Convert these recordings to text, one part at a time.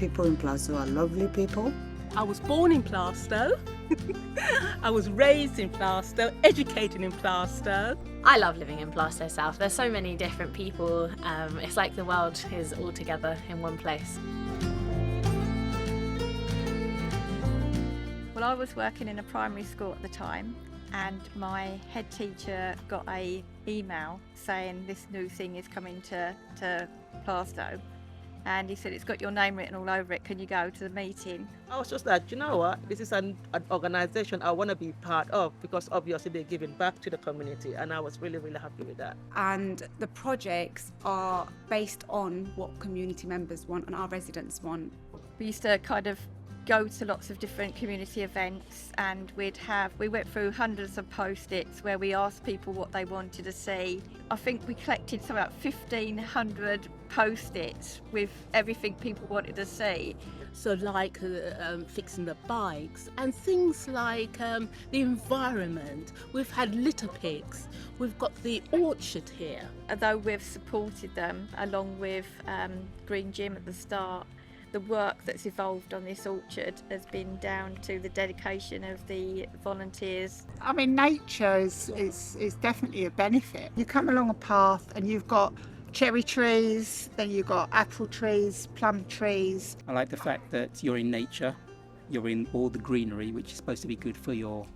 people in Plaistow are lovely people. I was born in Plaistow. I was raised in Plaistow, educated in Plaistow. I love living in Plaistow South. There's so many different people. It's like the world is all together in one place. Well, I was working in a primary school at the time, and my head teacher got an email saying this new thing is coming to Plaistow. And he said, it's got your name written all over it, can you go to the meeting? I was just like, you know what, this is an organisation I want to be part of, because obviously they're giving back to the community, and I was really, really happy with that. And the projects are based on what community members want and our residents want. We used to kind of go to lots of different community events, and we went through hundreds of post-its where we asked people what they wanted to see. I think we collected something like 1,500 post-its with everything people wanted to see. So like fixing the bikes and things like the environment. We've had litter picks. We've got the orchard here. Although we've supported them along with Green Gym at the start, the work that's evolved on this orchard has been down to the dedication of the volunteers. I mean, nature is definitely a benefit. You come along a path and you've got cherry trees, then you've got apple trees, plum trees. I like the fact that you're in nature, you're in all the greenery, which is supposed to be good for your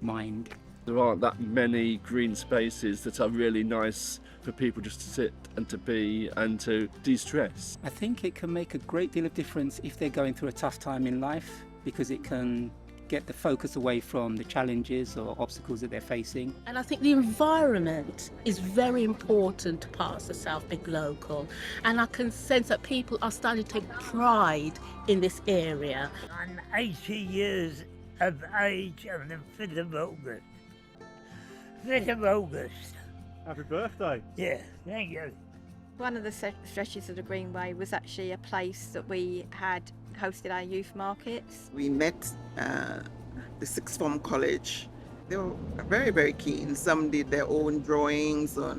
mind. There aren't that many green spaces that are really nice for people just to sit and to be and to de-stress. I think it can make a great deal of difference if they're going through a tough time in life, because it can get the focus away from the challenges or obstacles that they're facing. And I think the environment is very important to Plaistow South Big Local, and I can sense that people are starting to take pride in this area. I'm 80 years of age on the 5th of August. 5th of August. Happy birthday. Yeah, thank you. One of the stretches of the Greenway was actually a place that we had hosted our youth markets. We met the sixth form college. They were very, very keen. Some did their own drawings. I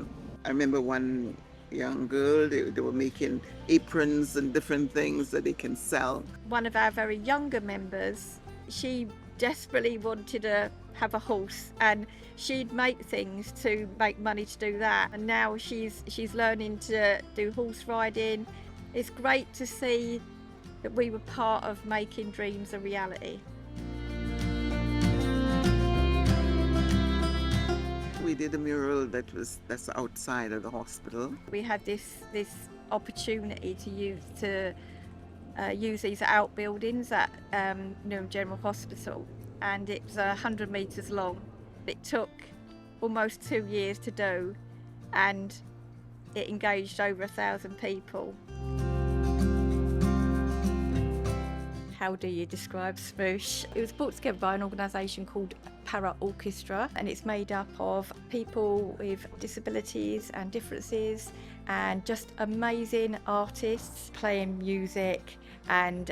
remember one young girl, they were making aprons and different things that they can sell. One of our very younger members, she desperately wanted to have a horse, and she'd make things to make money to do that, and now she's learning to do horse riding. It's great to see that we were part of making dreams a reality. We did a mural that's outside of the hospital. We had this opportunity to use these outbuildings at Newham General Hospital, and it was 100 metres long. It took almost 2 years to do, and it engaged over 1,000 people. How do you describe Smoosh? It was brought together by an organisation called Para Orchestra, and it's made up of people with disabilities and differences, and just amazing artists playing music and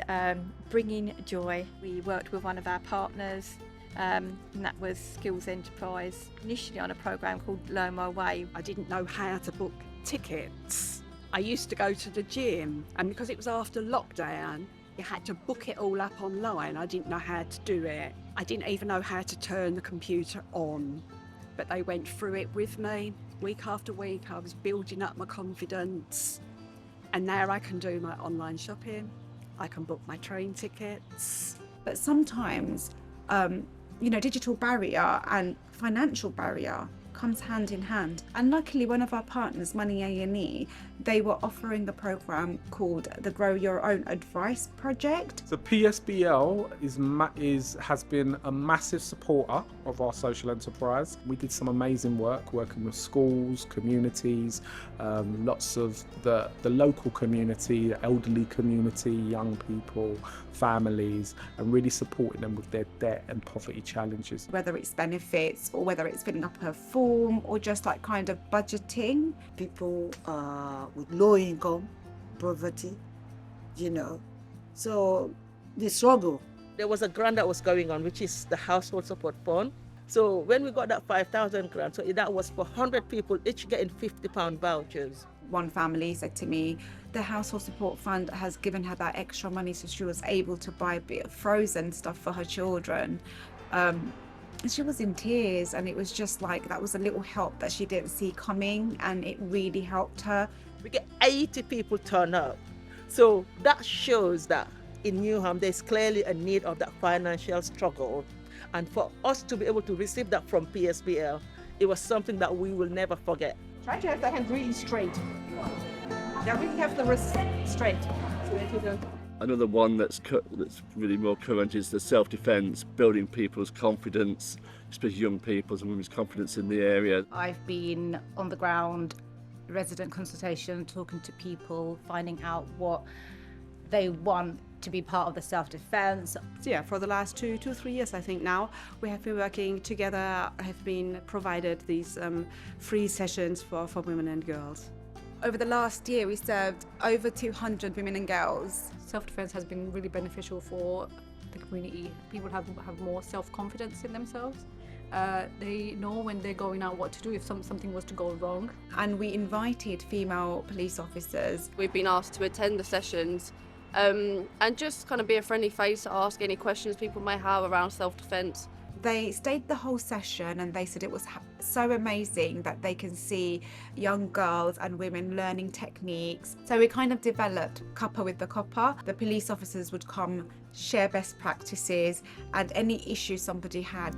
bringing joy. We worked with one of our partners, and that was Skills Enterprise, initially on a programme called Learn My Way. I didn't know how to book tickets. I used to go to the gym, and because it was after lockdown, you had to book it all up online. I didn't know how to do it. I didn't even know how to turn the computer on, but they went through it with me. Week after week, I was building up my confidence, and now I can do my online shopping. I can book my train tickets. But sometimes, digital barrier and financial barrier comes hand in hand. And luckily, one of our partners, Money A&E, they were offering the program called the Grow Your Own Advice Project. So PSBL has been a massive supporter of our social enterprise. We did some amazing work working with schools, communities, lots of the local community, the elderly community, young people, families, and really supporting them with their debt and poverty challenges. Whether it's benefits or whether it's filling up a form or just like kind of budgeting. People with low income, poverty, so they struggle. There was a grant that was going on, which is the Household Support Fund. So when we got that 5,000 grant, so that was for 100 people, each getting £50 vouchers. One family said to me, the household support fund has given her that extra money so she was able to buy a bit of frozen stuff for her children. And she was in tears, and it was just like that was a little help that she didn't see coming, and it really helped her. We get 80 people turn up. So that shows that in Newham there's clearly a need of that financial struggle. And for us to be able to receive that from PSBL, it was something that we will never forget. Try to have the hands really straight. Yeah, really have the wrists straight. Another one that's really more current is the self-defence, building people's confidence, especially young people's and women's confidence in the area. I've been on the ground, resident consultation, talking to people, finding out what they want to be part of the self-defence. So yeah, for the last 2 to 3 years, I think now, we have been working together, have been provided these free sessions for women and girls. Over the last year, we served over 200 women and girls. Self-defence has been really beneficial for the community. People have more self-confidence in themselves. They know when they're going out what to do if something was to go wrong. And we invited female police officers. We've been asked to attend the sessions and just kind of be a friendly face to ask any questions people may have around self-defence. They stayed the whole session, and they said it was so amazing that they can see young girls and women learning techniques. So we kind of developed copper with the copper. The police officers would come, share best practices and any issue somebody had.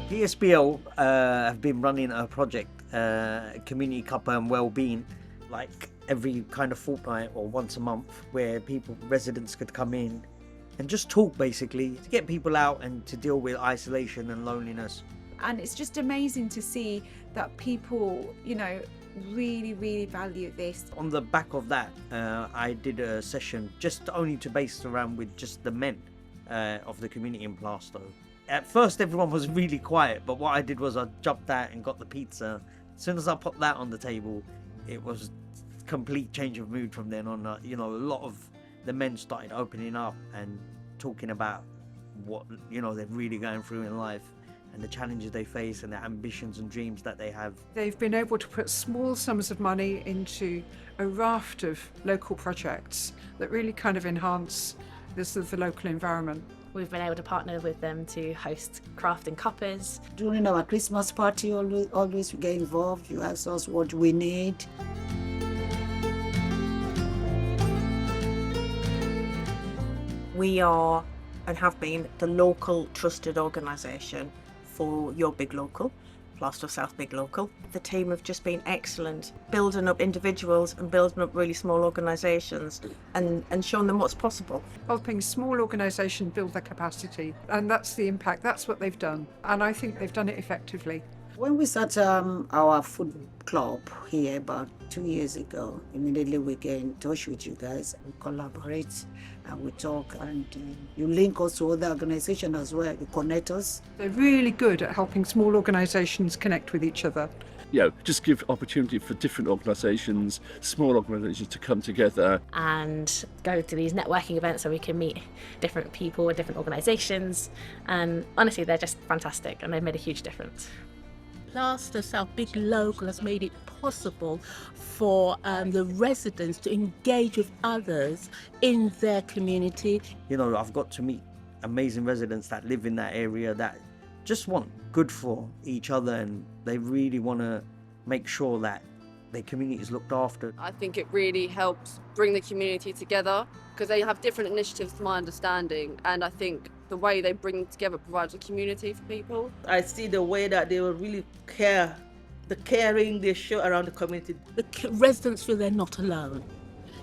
PSBL have been running a project, Community Cuppa and Wellbeing, like every kind of fortnight or once a month, where residents could come in and just talk, basically, to get people out and to deal with isolation and loneliness. And it's just amazing to see that people, really, really value this. On the back of that, I did a session just only to base around with just the men of the community in Plaistow. At first, everyone was really quiet, but what I did was I jumped out and got the pizza. As soon as I popped that on the table, it was complete change of mood from then on. A lot of the men started opening up and talking about what they're really going through in life and the challenges they face and the ambitions and dreams that they have. They've been able to put small sums of money into a raft of local projects that really kind of enhance the local environment. We've been able to partner with them to host crafting cuppas. During our Christmas party, always we get involved. You ask us what we need. We are and have been the local trusted organisation for your big local, Plaistow South Big Local. The team have just been excellent, building up individuals and building up really small organisations and showing them what's possible. Helping small organisations build their capacity, and that's the impact, that's what they've done, and I think they've done it effectively. When we started our food club here about 2 years ago, immediately we get in touch with you guys. We collaborate and we talk, and you link us to other organizations as well. You connect us. They're really good at helping small organisations connect with each other. Just give opportunity for different organisations, small organisations to come together. And go to these networking events so we can meet different people with different organisations. And honestly, they're just fantastic and they've made a huge difference. Plaistow South Big Local has made it possible for the residents to engage with others in their community. I've got to meet amazing residents that live in that area that just want good for each other, and they really want to make sure that their community is looked after. I think it really helps bring the community together because they have different initiatives to my understanding, and I think the way they bring them together provides a community for people. I see the way that they will really care, the caring they show around the community. The residents feel they're not alone.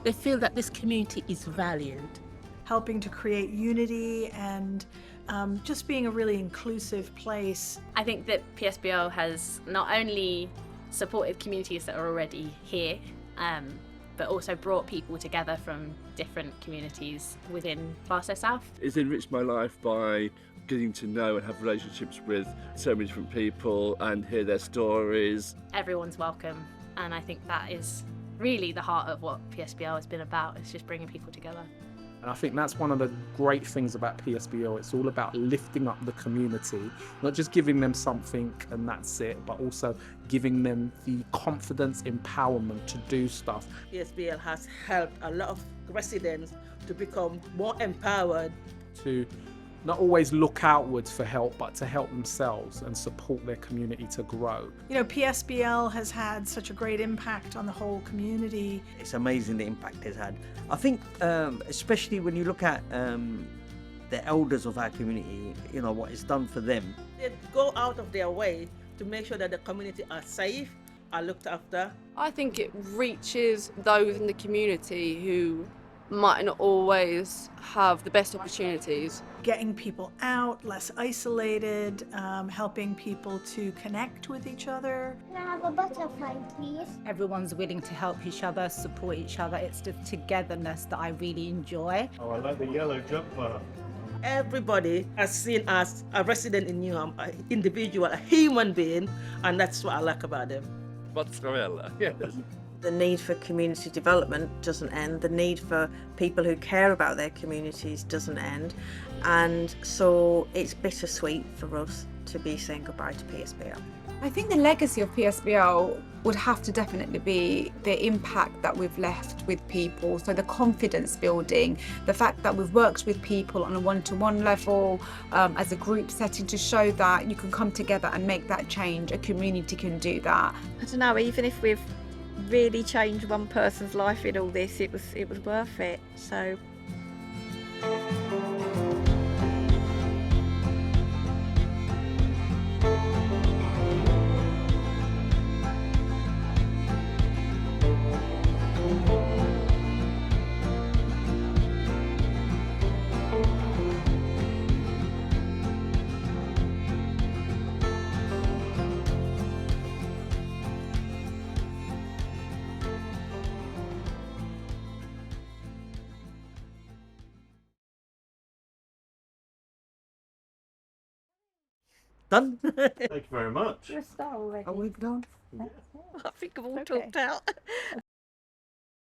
They feel that this community is valued. Helping to create unity and just being a really inclusive place. I think that PSBL has not only supported communities that are already here, but also brought people together from different communities within Plaistow South. It's enriched my life by getting to know and have relationships with so many different people and hear their stories. Everyone's welcome, and I think that is really the heart of what PSBL has been about. It's just bringing people together. And I think that's one of the great things about PSBL. It's all about lifting up the community, not just giving them something and that's it, but also giving them the confidence, empowerment to do stuff. PSBL has helped a lot of residents to become more empowered. To not always look outwards for help, but to help themselves and support their community to grow. You know, PSBL has had such a great impact on the whole community. It's amazing the impact it's had. I think, especially when you look at the elders of our community, you know, what it's done for them. They go out of their way to make sure that the community are safe, are looked after. I think it reaches those in the community who might not always have the best opportunities. Getting people out, less isolated, helping people to connect with each other. Can I have a butterfly, please? Everyone's willing to help each other, support each other. It's the togetherness that I really enjoy. Oh, I like the yellow jumper. Everybody has seen us a resident in Newham, an individual, a human being, and that's what I like about them. Mozzarella, yes. The need for community development doesn't end. The need for people who care about their communities doesn't end. And so it's bittersweet for us to be saying goodbye to PSBL. I think the legacy of PSBL would have to definitely be the impact that we've left with people. So the confidence building, the fact that we've worked with people on a one-to-one level, as a group setting, to show that you can come together and make that change. A community can do that. I don't know, even if we've really changed one person's life in all this, it was worth it. So Done? Thank you very much. you're a star already. Are we done? I think I've all talked out.